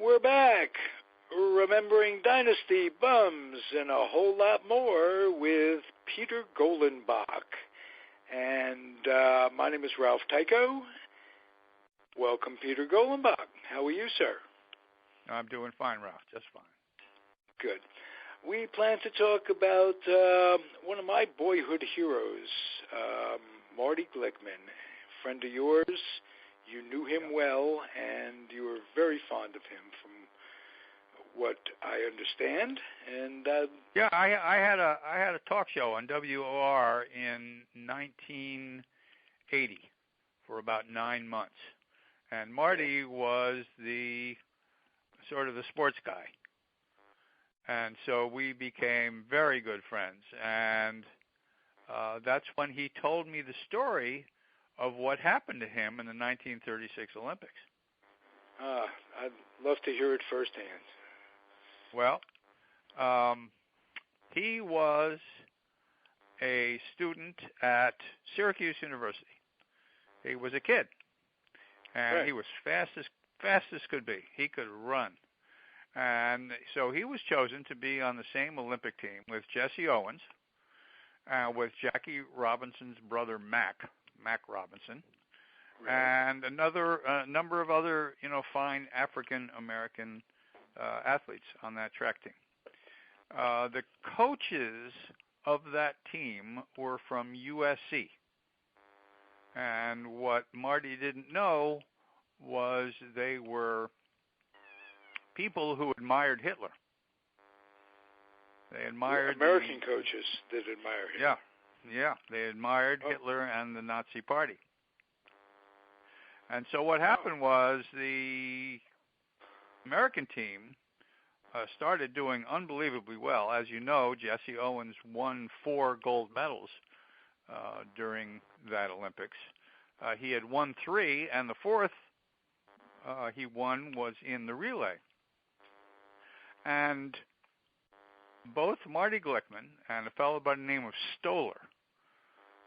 We're back, remembering Dynasty, bums, and a whole lot more with Peter Golenbock. And my name is Ralph Tycho. Welcome, Peter Golenbock. How are you, sir? I'm doing fine, Ralph, just fine. Good. We plan to talk about one of my boyhood heroes, Marty Glickman, friend of yours. You knew him well, and you were very fond of him, from what I understand. And yeah, I had a talk show on WOR in 1980 for about 9 months, and Marty was the sort of the sports guy, and so we became very good friends. And that's when he told me the story of what happened to him in the 1936 Olympics. I'd love to hear it firsthand. Well, he was a student at Syracuse University. He was a kid, and right. He was fast as could be. He could run. And so he was chosen to be on the same Olympic team with Jesse Owens, with Jackie Robinson's brother Mac Robinson, right. and a number of other, fine African American athletes on that track team. The coaches of that team were from USC, and what Marty didn't know was they were people who admired Hitler. They admired American coaches that admire Hitler. Yeah, they admired Hitler and the Nazi Party. And so what happened was the American team started doing unbelievably well. As you know, Jesse Owens won 4 gold medals during that Olympics. He had won 3, and the 4th he won was in the relay. And both Marty Glickman and a fellow by the name of Stoller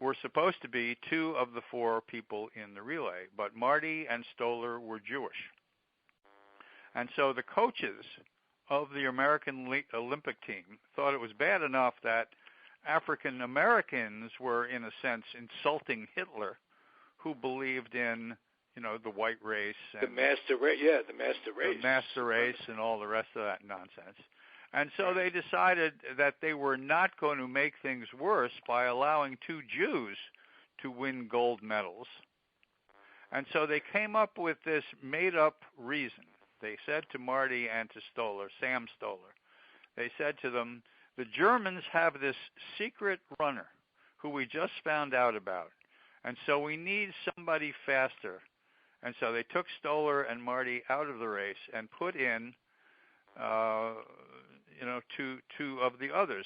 were supposed to be 2 of the 4 people in the relay, but Marty and Stoller were Jewish. And so the coaches of the American Olympic team thought it was bad enough that African Americans were, in a sense, insulting Hitler, who believed in, the white race. And the master race, the master race. The master race and all the rest of that nonsense. And so they decided that they were not going to make things worse by allowing 2 Jews to win gold medals. And so they came up with this made-up reason. They said to Marty and to Stoller, Sam Stoller, they said to them, the Germans have this secret runner who we just found out about, and so we need somebody faster. And so they took Stoller and Marty out of the race and put in two of the others,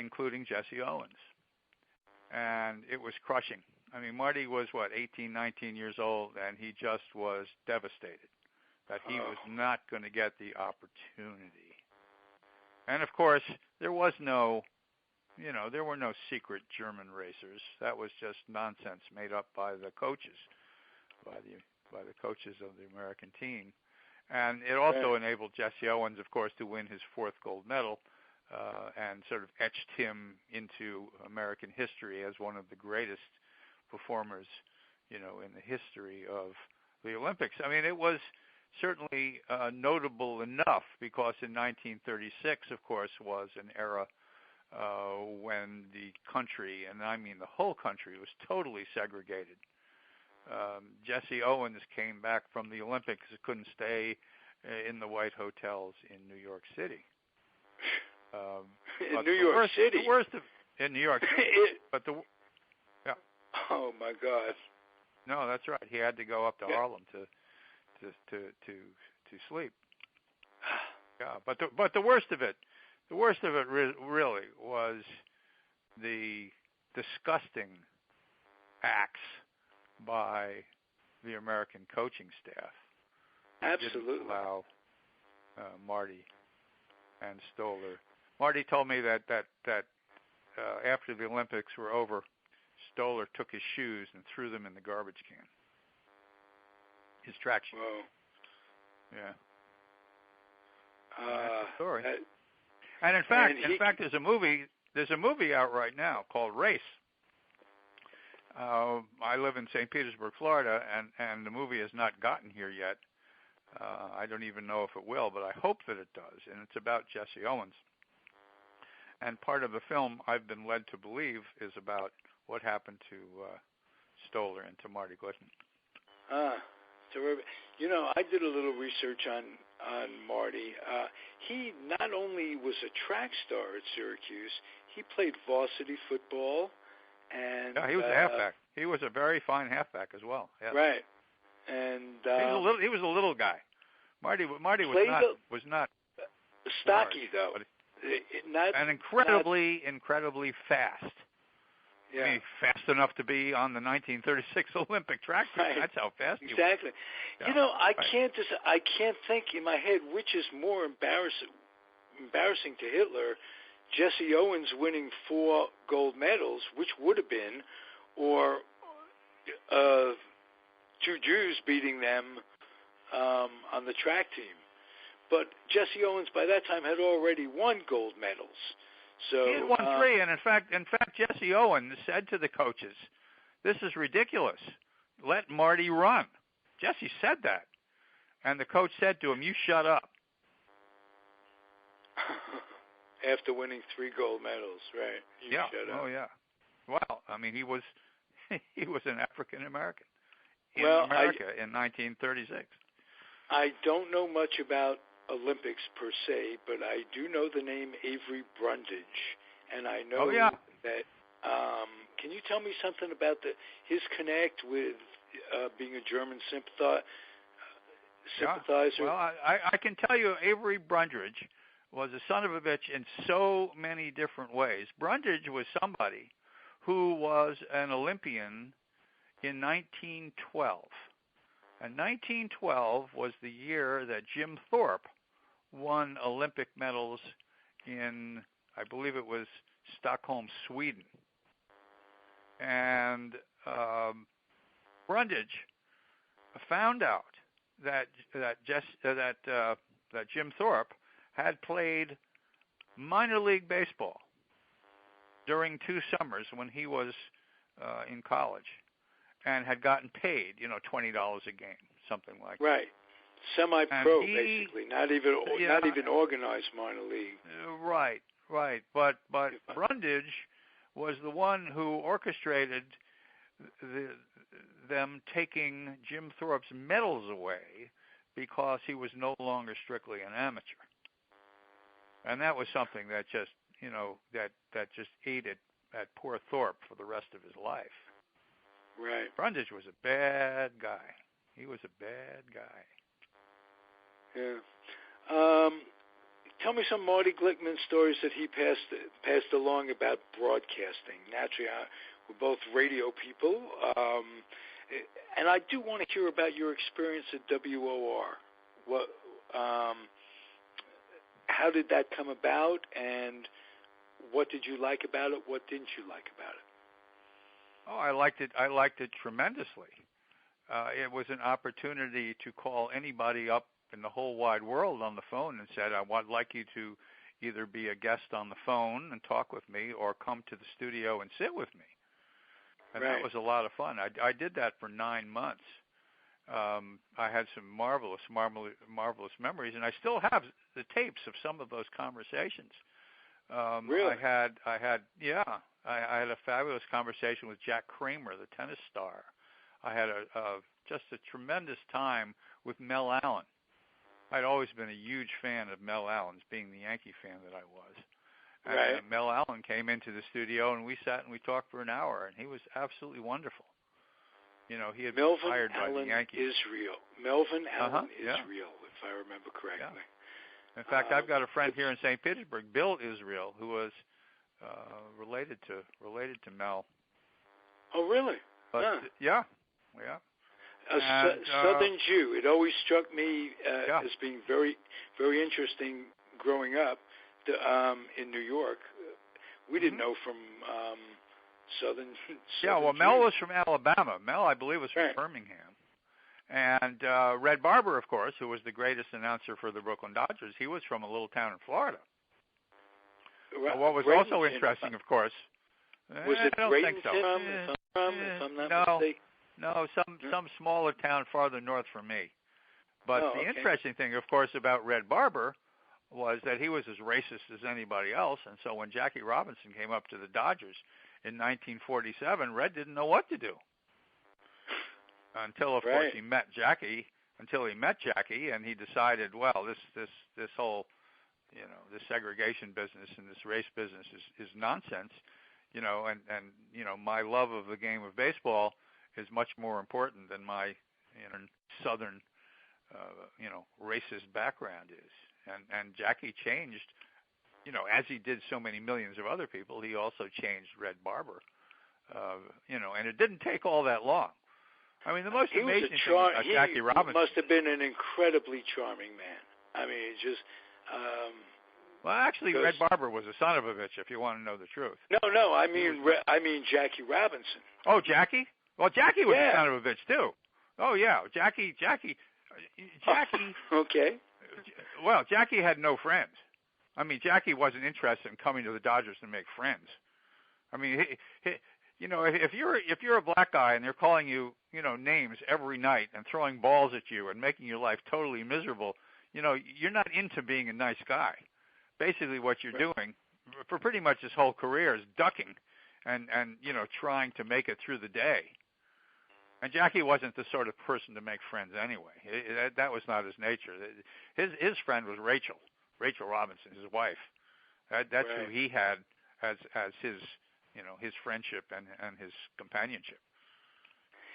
including Jesse Owens. And it was crushing. I mean, Marty was, 18, 19 years old, and he just was devastated that he was not going to get the opportunity. And, of course, there was no, there were no secret German racers. That was just nonsense made up by the coaches, by the coaches of the American team. And it also enabled Jesse Owens, of course, to win his 4th gold medal and sort of etched him into American history as one of the greatest performers, in the history of the Olympics. I mean, it was certainly notable enough because in 1936, of course, was an era when the country, and I mean the whole country, was totally segregated. Jesse Owens came back from the Olympics, couldn't stay in the white hotels in New York City. In New York City? In New York City. Oh, my God. No, that's right. He had to go up to Harlem to sleep. Yeah, but the worst of it really was the disgusting acts by the American coaching staff. Absolutely. Didn't allow Marty and Stoller. Marty told me that after the Olympics were over, Stoller took his shoes and threw them in the garbage can. His track shoes. Whoa. Yeah. story. And in fact, there's a movie out right now called Race. I live in St. Petersburg, Florida, and the movie has not gotten here yet. I don't even know if it will, but I hope that it does. And it's about Jesse Owens. And part of the film, I've been led to believe, is about what happened to Stoller and to Marty Glickman. Terrific. You know, I did a little research on Marty. He not only was a track star at Syracuse, he played varsity football. And yeah, he was a halfback. He was a very fine halfback as well. Yes. Right. And he was a little guy. Marty was not stocky large, though. And incredibly fast. Yeah. I mean, fast enough to be on the 1936 Olympic track team. Right. That's how fast he was. Exactly. Yeah. You know, I can't think in my head which is more embarrassing to Hitler, Jesse Owens winning 4 gold medals, which would have been, or 2 Jews beating them on the track team. But Jesse Owens by that time had already won gold medals. So he had won 3, and in fact, Jesse Owens said to the coaches, "This is ridiculous. Let Marty run." Jesse said that, and the coach said to him, "You shut up." After winning 3 gold medals, right? You shut up. Oh yeah. Well, I mean, he was an African American in in 1936. I don't know much about Olympics per se, but I do know the name Avery Brundage, and I know that. Can you tell me something about his connect with being a German sympathizer? Yeah. Well, I can tell you, Avery Brundage was a son of a bitch in so many different ways. Brundage was somebody who was an Olympian in 1912. And 1912 was the year that Jim Thorpe won Olympic medals in, I believe it was Stockholm, Sweden. And Brundage found out that Jim Thorpe had played minor league baseball during 2 summers when he was in college, and had gotten paid, $20 a game, something like that. Right. Semi-pro, basically, not even organized minor league. Right. But Brundage was the one who orchestrated them taking Jim Thorpe's medals away because he was no longer strictly an amateur. And that was something that just, that just ate at poor Thorpe for the rest of his life. Right. Brundage was a bad guy. He was a bad guy. Yeah. Tell me some Marty Glickman stories that he passed along about broadcasting. Naturally, we're both radio people, and I do want to hear about your experience at WOR. How did that come about, and what did you like about it? What didn't you like about it? Oh, I liked it. I liked it tremendously. It was an opportunity to call anybody up in the whole wide world on the phone and said, "I would like you to either be a guest on the phone and talk with me, or come to the studio and sit with me." And right. That was a lot of fun. I did that for 9 months. I had some marvelous memories, and I still have the tapes of some of those conversations. Really? I had a fabulous conversation with Jack Kramer, the tennis star. I had just a tremendous time with Mel Allen. I'd always been a huge fan of Mel Allen's, being the Yankee fan that I was. Right. And Mel Allen came into the studio, and we sat and we talked for an hour, and he was absolutely wonderful. He had been hired by the Yankees. Melvin Allen Israel, if I remember correctly. Yeah. In fact, I've got a friend here in St. Petersburg, Bill Israel, who was related to Mel. Oh, really? But, yeah. A Southern Jew. It always struck me as being very, very interesting growing up in New York. We didn't know from Southern Yeah, well, Jews. Mel was from Alabama. Mel, I believe, was from Birmingham. And Red Barber, of course, who was the greatest announcer for the Brooklyn Dodgers, he was from a little town in Florida. What was also interesting, of course, was it I don't think so. If I'm not mistaken? No, some smaller town farther north from me. But the interesting thing, of course, about Red Barber was that he was as racist as anybody else, and so when Jackie Robinson came up to the Dodgers in 1947, Red didn't know what to do until, of course, he met Jackie. And he decided, well, this whole, this segregation business and this race business is nonsense, and my love of the game of baseball is much more important than my Southern racist background is. And Jackie changed, as he did so many millions of other people, he also changed Red Barber, and it didn't take all that long. I mean, the most amazing thing about Jackie Robinson... He must have been an incredibly charming man. I mean, just... well, actually, Red Barber was a son of a bitch, if you want to know the truth. No, I mean Jackie Robinson. Oh, Jackie? Well, Jackie was a son of a bitch, too. Oh, yeah, Jackie... Okay. Well, Jackie had no friends. I mean, Jackie wasn't interested in coming to the Dodgers to make friends. I mean, if you're a black guy and they're calling you, names every night and throwing balls at you and making your life totally miserable, you're not into being a nice guy. Basically, what you're doing for pretty much his whole career is ducking and trying to make it through the day. And Jackie wasn't the sort of person to make friends anyway. That was not his nature. His friend was Rachel Robinson, his wife. That's who he had as his his friendship and his companionship.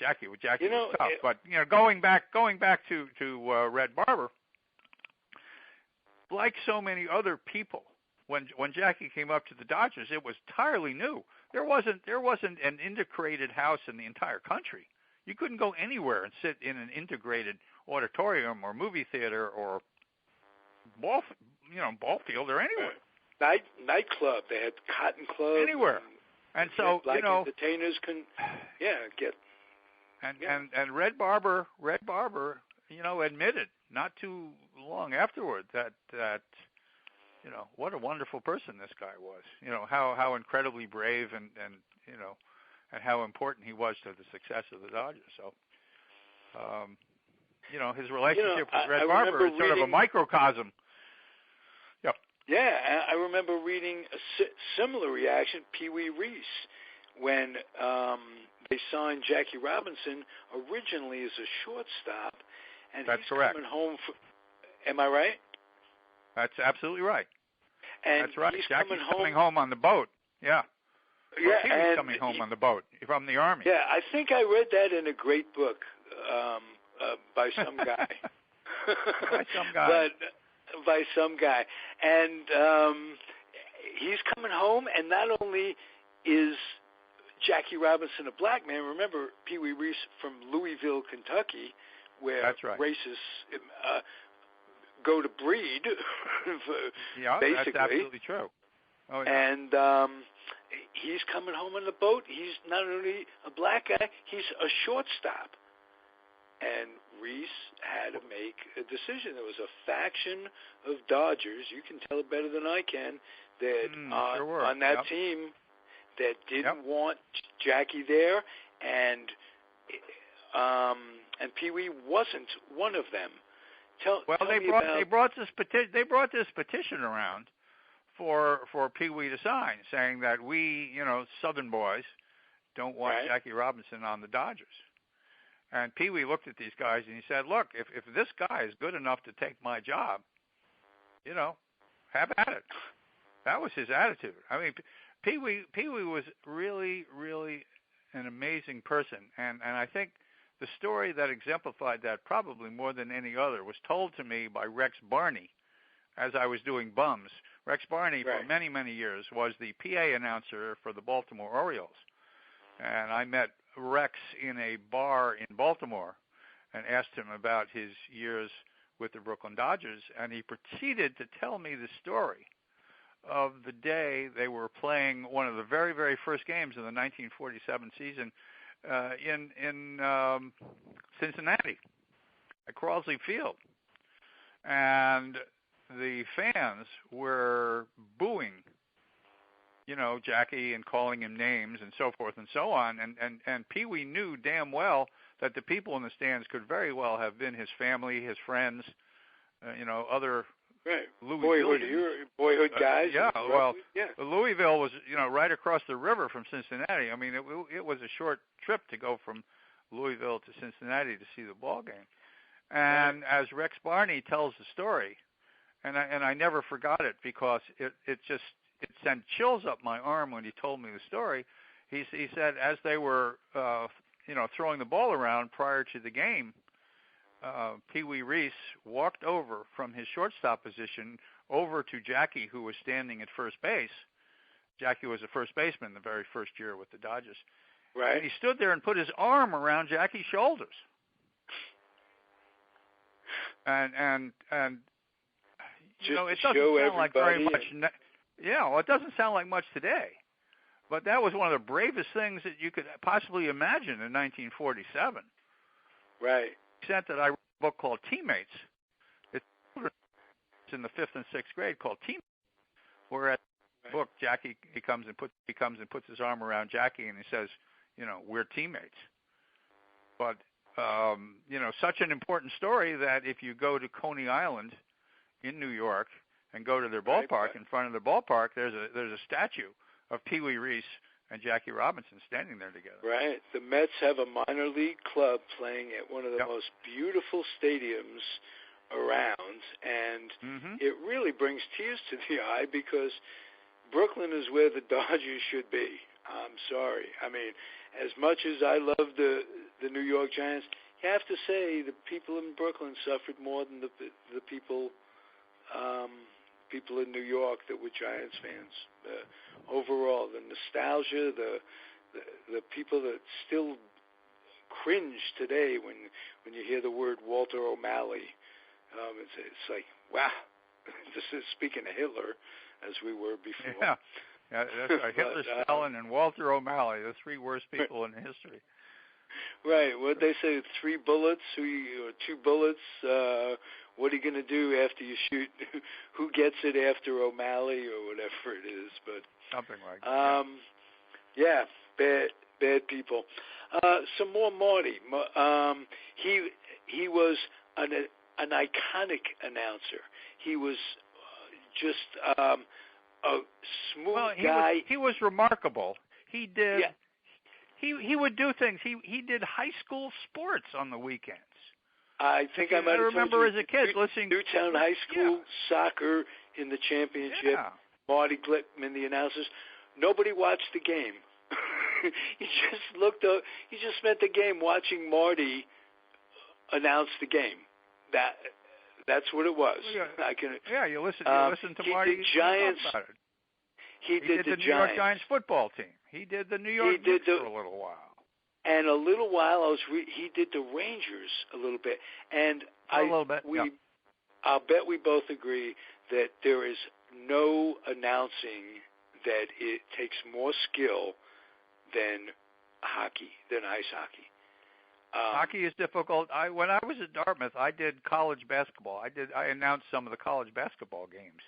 Jackie was tough. But going back to Red Barber, like so many other people, when Jackie came up to the Dodgers, it was entirely new. There wasn't an integrated house in the entire country. You couldn't go anywhere and sit in an integrated auditorium or movie theater or ball field or anywhere. Nightclub. They had Cotton Club. Anywhere. And so, black entertainers can, get. And Red Barber, admitted not too long afterward that what a wonderful person this guy was. How incredibly brave and how important he was to the success of the Dodgers. So, his relationship with Red Barber is sort of a microcosm. Yep. Yeah, I remember reading a similar reaction, Pee Wee Reese, when they signed Jackie Robinson originally as a shortstop, and That's he's correct. Coming home. Am I right? That's absolutely right. And that's right. He's Jackie's coming home on the boat. Yeah. Yeah, he was coming home on the boat from the Army. Yeah, I think I read that in a great book by some guy. By some guy. By some guy. And he's coming home, and not only is Jackie Robinson a black man, remember Pee Wee Reese from Louisville, Kentucky, where That's right. races go to breed, yeah, basically. That's absolutely true. Oh, yeah. And he's coming home on the boat. He's not only a black guy, he's a shortstop. And Reese had to make a decision. There was a faction of Dodgers, you can tell it better than I can, that on that team that didn't want Jackie there, and Pee Wee wasn't one of them. They brought this petition around for Pee Wee to sign, saying that we, Southern boys, don't want Jackie Robinson on the Dodgers. And Pee Wee looked at these guys and he said, "Look, if this guy is good enough to take my job, have at it." That was his attitude. I mean, Pee Wee was really, really an amazing person, and I think the story that exemplified that probably more than any other was told to me by Rex Barney as I was doing Bums. Rex Barney, for many, many years, was the PA announcer for the Baltimore Orioles. And I met Rex in a bar in Baltimore and asked him about his years with the Brooklyn Dodgers, and he proceeded to tell me the story of the day they were playing one of the very, very first games of the 1947 season in Cincinnati. at Crosley Field, and the fans were booing, Jackie and calling him names and so forth and so on. And Pee Wee knew damn well that the people in the stands could very well have been his family, his friends, other right. boyhood guys. Yeah, well, Louisville was, right across the river from Cincinnati. I mean, it was a short trip to go from Louisville to Cincinnati to see the ball game. And as Rex Barney tells the story, and I never forgot it because it sent chills up my arm when he told me the story. He said as they were throwing the ball around prior to the game, Pee Wee Reese walked over from his shortstop position over to Jackie, who was standing at first base. Jackie was a first baseman the very first year with the Dodgers. Right. And he stood there and put his arm around Jackie's shoulders. And it doesn't sound like very much. It doesn't sound like much today. But that was one of the bravest things that you could possibly imagine in 1947. Right. Except that I wrote a book called Teammates. It's in the 5th and 6th grade called Teammates. Whereas in the book, Jackie he comes and puts his arm around Jackie and he says, we're teammates. But such an important story that if you go to Coney Island in New York and go to their ballpark, in front of their ballpark, there's a statue of Pee Wee Reese and Jackie Robinson standing there together. Right. The Mets have a minor league club playing at one of the most beautiful stadiums around, and it really brings tears to the eye because Brooklyn is where the Dodgers should be. I'm sorry. I mean, as much as I love the New York Giants, you have to say the people in Brooklyn suffered more than the people in New York that were Giants fans. Overall, the nostalgia, the people that still cringe today when you hear the word Walter O'Malley. It's like, wow, this is speaking of Hitler, as we were before. Yeah, that's right. Hitler, Stalin, and Walter O'Malley, the three worst people in history. Right. What they say, 3 bullets, or 2 bullets. What are you going to do after you shoot? Who gets it after O'Malley or whatever it is? But something like that. Yeah, bad people. Some more Marty. He was an iconic announcer. He was just a smooth guy. He was remarkable. He did. Yeah. He would do things. He did high school sports on the weekends. I think I might have remember as a kid listening. Newtown High School soccer in the championship. Yeah. Marty Glickman, the announcers. Nobody watched the game. He just looked up. He just spent the game watching Marty announce the game. That's what it was. You listen to Marty. The Giants. He did the New York Giants football team. He did the New York Knicks for a little while. And a little while, he did the Rangers a little bit. And I'll bet we both agree that there is no announcing that it takes more skill than ice hockey. Hockey is difficult. When I was at Dartmouth, I did college basketball. I announced some of the college basketball games.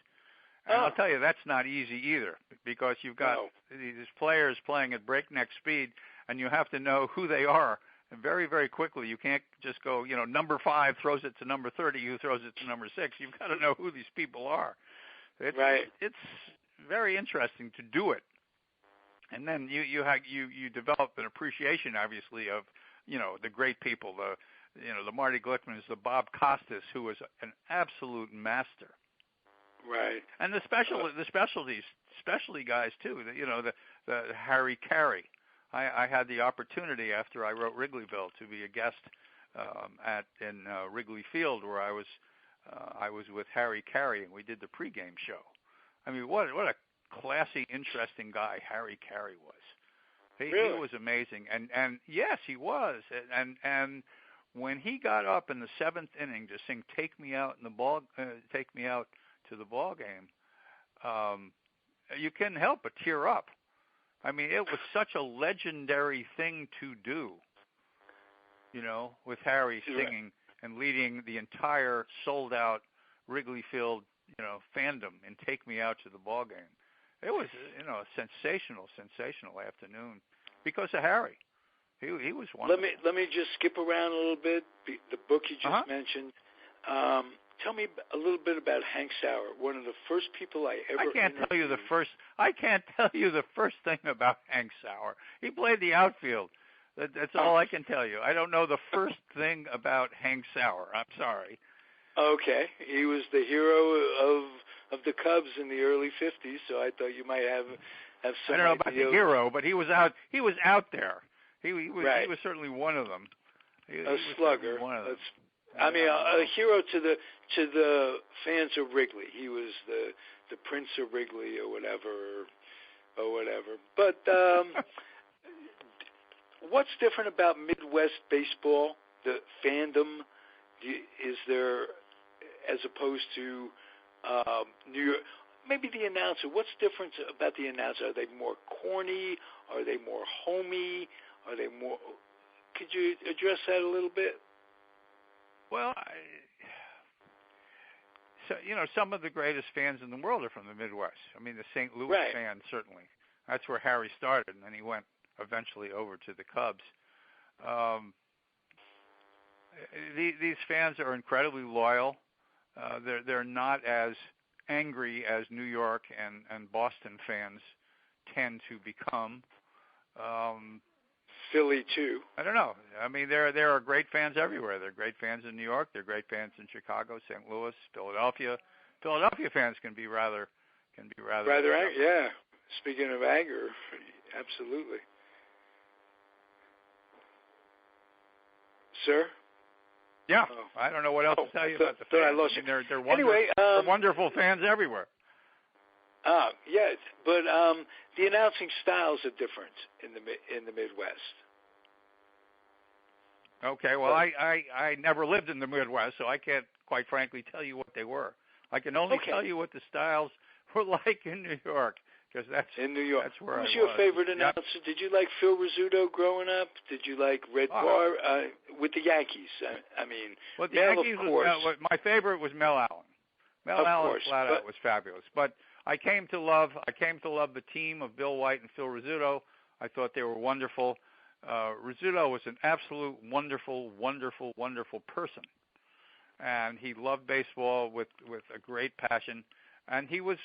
And I'll tell you, that's not easy either, because you've got these players playing at breakneck speed, and you have to know who they are. And very, very quickly, you can't just go, number 5 throws it to number 30, who throws it to number 6. You've got to know who these people are. It's very interesting to do it. And then you develop an appreciation, obviously, of, the great people, the Marty Glickmans, the Bob Costas, who was an absolute master. Right. And the specialty guys too. The Harry Carey. I had the opportunity after I wrote Wrigleyville to be a guest in Wrigley Field, where I was with Harry Carey, and we did the pregame show. I mean, what a classy, interesting guy Harry Carey was. He was amazing, and yes, he was. And when he got up in the 7th inning to sing "Take Me Out" take me out to the ball game, you couldn't help but tear up. I mean, it was such a legendary thing to do, with Harry singing and leading the entire sold-out Wrigley Field, fandom and take me out to the ball game. It was, a sensational afternoon because of Harry. He was wonderful. Let me just skip around a little bit. The book you just mentioned. Tell me a little bit about Hank Sauer, one of the first people I ever I can't tell you the first thing about Hank Sauer. He played the outfield. That's all I can tell you. I don't know the first thing about Hank Sauer. I'm sorry. Okay. He was the hero of the Cubs in the early 50s, so I thought you might have some I don't know about the hero, but he was out there. He was certainly one of them. A slugger. One of them. A hero to the fans of Wrigley. He was the Prince of Wrigley or whatever. But what's different about Midwest baseball? The fandom is there, as opposed to New York? Maybe the announcer. What's different about the announcer? Are they more corny? Are they more homey? Are they more? Could you address that a little bit? Well, some of the greatest fans in the world are from the Midwest. I mean, the St. Louis fans, certainly. That's where Harry started, and then he went eventually over to the Cubs. These fans are incredibly loyal. They're not as angry as New York and Boston fans tend to become. Philly too. I don't know. I mean, there are great fans everywhere. There are great fans in New York. There are great fans in Chicago, St. Louis, Philadelphia. Philadelphia fans can be rather angry. Yeah. Speaking of anger, absolutely. Sir? Yeah. Oh. I don't know what else to tell you about the fans. I lost you. They're wonderful fans everywhere. Yes, but the announcing styles are different in the Midwest. Okay, well, I never lived in the Midwest, so I can't, quite frankly, tell you what they were. I can only tell you what the styles were like in New York, because that's in New York. That's where Who was your favorite announcer? Yep. Did you like Phil Rizzuto growing up? Did you like Red Bar with the Yankees? Well, the Yankees, of course. My favorite was Mel Allen. Mel Allen flat out was fabulous, but I came to love the team of Bill White and Phil Rizzuto. I thought they were wonderful. Rizzuto was an absolute wonderful person, and he loved baseball with a great passion, and he was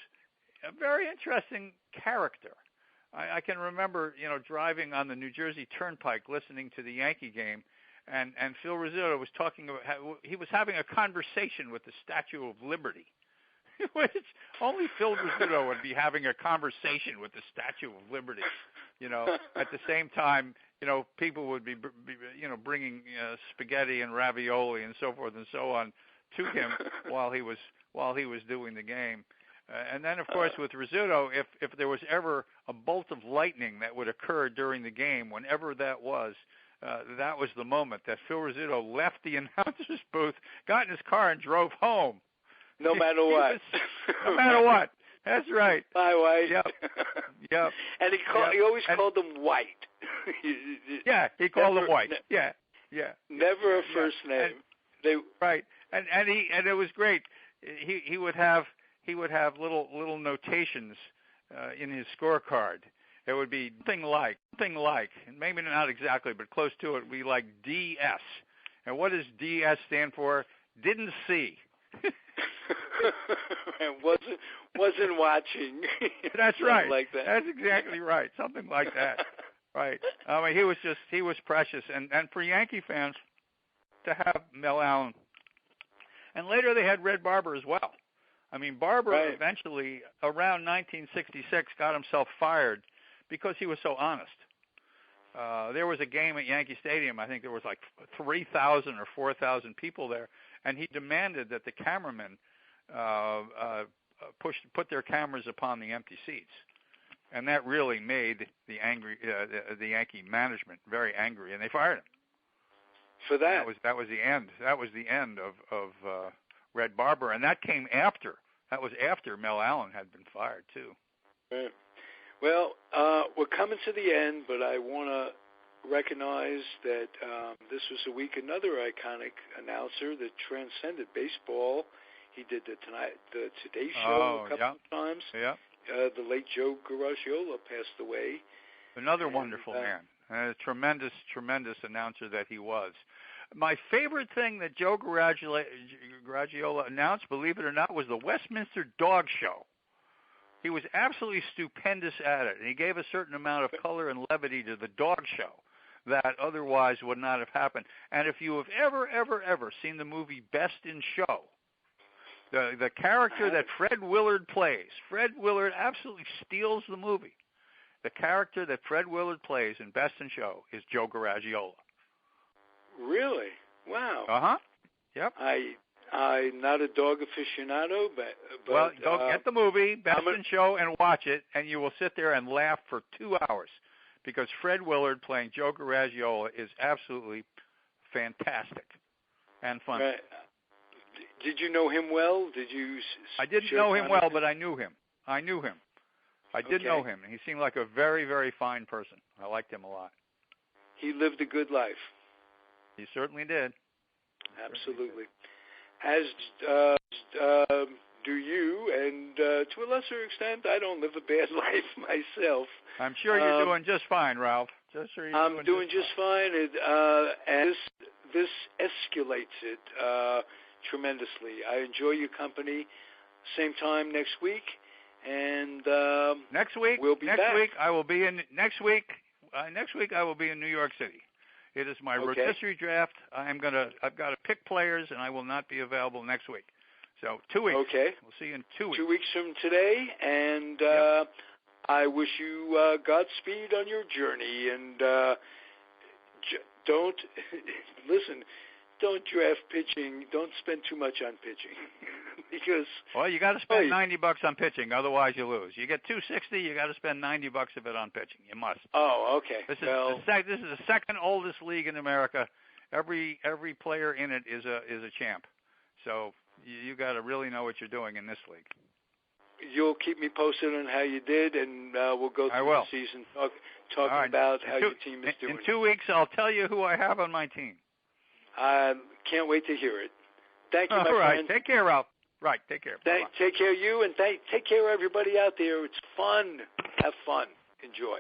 a very interesting character. I can remember, driving on the New Jersey Turnpike, listening to the Yankee game, and Phil Rizzuto was talking about he was having a conversation with the Statue of Liberty. Which only Phil Rizzuto would be having a conversation with the Statue of Liberty. At the same time, people would be bringing spaghetti and ravioli and so forth and so on to him while he was doing the game. And then, of course, with Rizzuto, if there was ever a bolt of lightning that would occur during the game, whenever that was the moment that Phil Rizzuto left the announcer's booth, got in his car, and drove home. No matter what. No matter what. That's right. Bye, White. Yep. And he always called them White. Yeah, he called them White. Yeah. Never a first name. Right. And it was great. He would have little notations in his scorecard. It would be something like, and maybe not exactly, but close to it, would be like DS. And what does DS stand for? Didn't see. wasn't watching. That's right. Like that. That's exactly right. Something like that. Right. I mean, he was precious, and for Yankee fans to have Mel Allen, and later they had Red Barber as well. I mean, Barber eventually, around 1966, got himself fired because he was so honest. There was a game at Yankee Stadium. I think there was like 3,000 or 4,000 people there. And he demanded that the cameramen put their cameras upon the empty seats, and that really made the Yankee management very angry, and they fired him. For that, that was the end. That was the end of Red Barber, and that came after. That was after Mel Allen had been fired too. Right. Well, we're coming to the end, but I want to recognize that this was a week another iconic announcer that transcended baseball. He did the Today Show a couple of times. Yeah. The late Joe Garagiola passed away. Another wonderful man. A tremendous, tremendous announcer that he was. My favorite thing that Joe Garagiola announced, believe it or not, was the Westminster Dog Show. He was absolutely stupendous at it, and he gave a certain amount of color and levity to the dog show that otherwise would not have happened. And if you have ever seen the movie Best in Show, the character that Fred Willard plays, Fred Willard absolutely steals the movie. The character that Fred Willard plays in Best in Show is Joe Garagiola. Really? Wow. Uh-huh. Yep. I'm not a dog aficionado, but well, go get the movie Best in Show and watch it, and you will sit there and laugh for 2 hours, because Fred Willard playing Joe Garagiola is absolutely fantastic and fun. Right. Did you know him well? I didn't know him well, but I knew him. I did know him, and he seemed like a very, very fine person. I liked him a lot. He lived a good life. He certainly did. Absolutely. As do you, and to a lesser extent, I don't live a bad life myself. I'm sure you're doing just fine, Ralph. I'm doing just fine. And this escalates it tremendously. I enjoy your company. Same time next week, and next week we'll be back. Next week I will be in New York City. It is my rotisserie draft. I've got to pick players, and I will not be available next week. So 2 weeks. Okay. We'll see you in 2 weeks. 2 weeks from today, and I wish you Godspeed on your journey. And don't listen. Don't draft pitching. Don't spend too much on pitching, because you got to spend $90 on pitching, otherwise you lose. You get $260, you got to spend $90 of it on pitching. You must. Oh, okay. This is the second oldest league in America. Every player in it is a champ. So you got to really know what you're doing in this league. You'll keep me posted on how you did, and we'll go through the season talking about how your team is doing. In 2 weeks, I'll tell you who I have on my team. Can't wait to hear it. Thank you, my friend. All right. Take care, Ralph. Right. Take care. Take care of you, and take care of everybody out there. It's fun. Have fun. Enjoy.